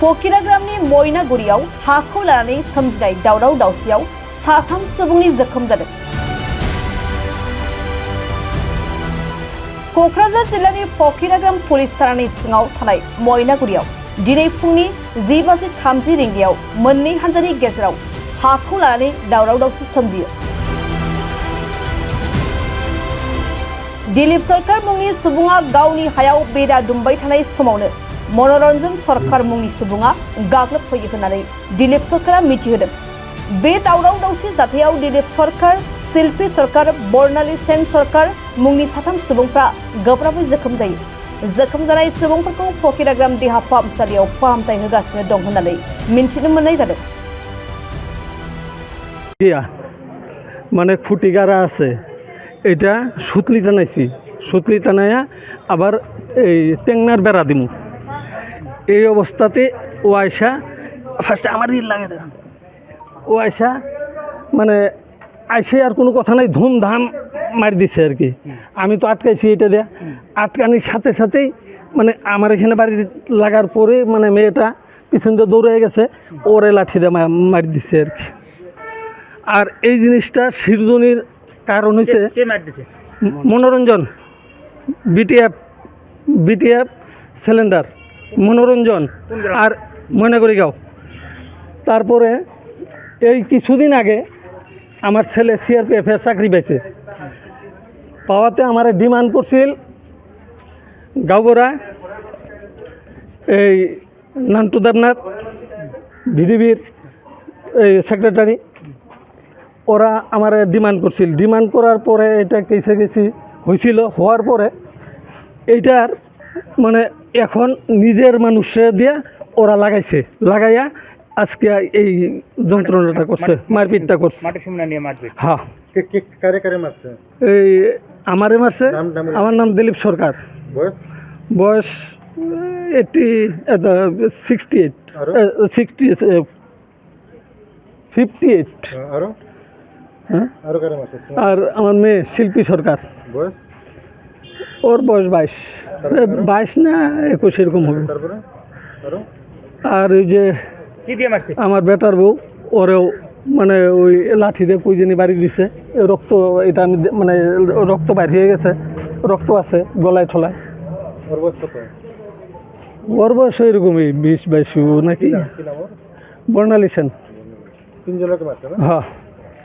फकिराग्रामनि मयनागुरियाव हाखौ लानानै सोमजिनाय दावराव दावसियाव साथाम सुबुंनि जोखोम जादों। क'क्राझार जिल्लानि फकिराग्राम पुलिस थानानि सिङाव थानाय मयनागुरियाव दिनै फुंनि 10:30 रिंगायाव मोननै हान्जानि गेजेराव हाखौ लानानै दावराव दावसि सोमजियो। दिलीप सरकार मुंनि सुबुङा गावनि हायाव बेरा दुमबाय थानाय समावनो मनरन्जन सरकार मुंनि सुबुङा गाग्लोबफैयो होननानै दिलीप सरकारा मिथिहोदों। बे दावराव दावसि जाथायाव दिलीप सरकार, शिल्पी सरकार, बर्णाली सेन सरकार मुंनि साथाम सुबुंफ्रा गोब्राबै जोखोम जायो। जोखोम जानाय सुबुंफोरखौ फकिराग्राम देहा फाहामसालियाव फाहामथाय होगासिनो दं होननानै मिन्थिनो मोननाय जादों। মানে খুঁটি গাড়া আছে, এটা সুতলি টানাইছি, সুতলি টানাইয়া আবার এই টেংনার বেড়া দিমু। এই অবস্থাতে ও আয়সা ফার্স্টে আমার লাগে ও আয়সা মানে আইসে আর কোনো কথা নাই, ধুমধাম মারি দিচ্ছে আর কি। আমি তো আটকাইছি এটা দিয়ে, আটকানির সাথে সাথেই মানে আমার এখানে বাড়ি লাগার পরে মানে মেয়েটা পিছন দিয়ে দৌড়ে গেছে, ওরে লাঠি দিয়ে মারি দিচ্ছে আর কি। আর এই জিনিসটা সিরজনির কারণ হয়েছে মনোরঞ্জন, বিটিএফ সিলিন্ডার মনোরঞ্জন আর ময়নাগুড়ি গাঁও। তারপরে এই কিছুদিন আগে আমার ছেলে সিআরপিএফের চাকরি পাইছে, পাওয়াতে আমার ডিমান্ড করছিল গাঁওগড়া এই নান্টু দেবনাথ ভিডিবির এই সেক্রেটারি, ওরা আমার ডিমান্ড করছিল। ডিমান্ড করার পরে এটা কেসে গেছি হয়েছিল, হওয়ার পরে এইটার মানে এখন নিজের মানুষের দিয়ে ওরা লাগাইয়া আজকে এই যন্ত্রণাটা করছে, মারপিটটা করছে। হ্যাঁ, এই আমারে মারছে। আমার নাম দিলীপ সরকার, বয়স 58। আর আমার মেয়ে শিল্পী সরকার, ওর বয়স 22 না 21 এরকম হবে। আর ওই যে আমার বেটার বউ, ওরেও মানে ওই লাঠি দিয়ে কুইজেনি বাড়ি দিছে, রক্ত, এটা আমি মানে রক্ত বাইর হয়ে গেছে, রক্ত আছে গলায় ঠলায়। ওর বয়স এরকমই 20-22 নাকি। বর্ণালী সেন। হ্যাঁ।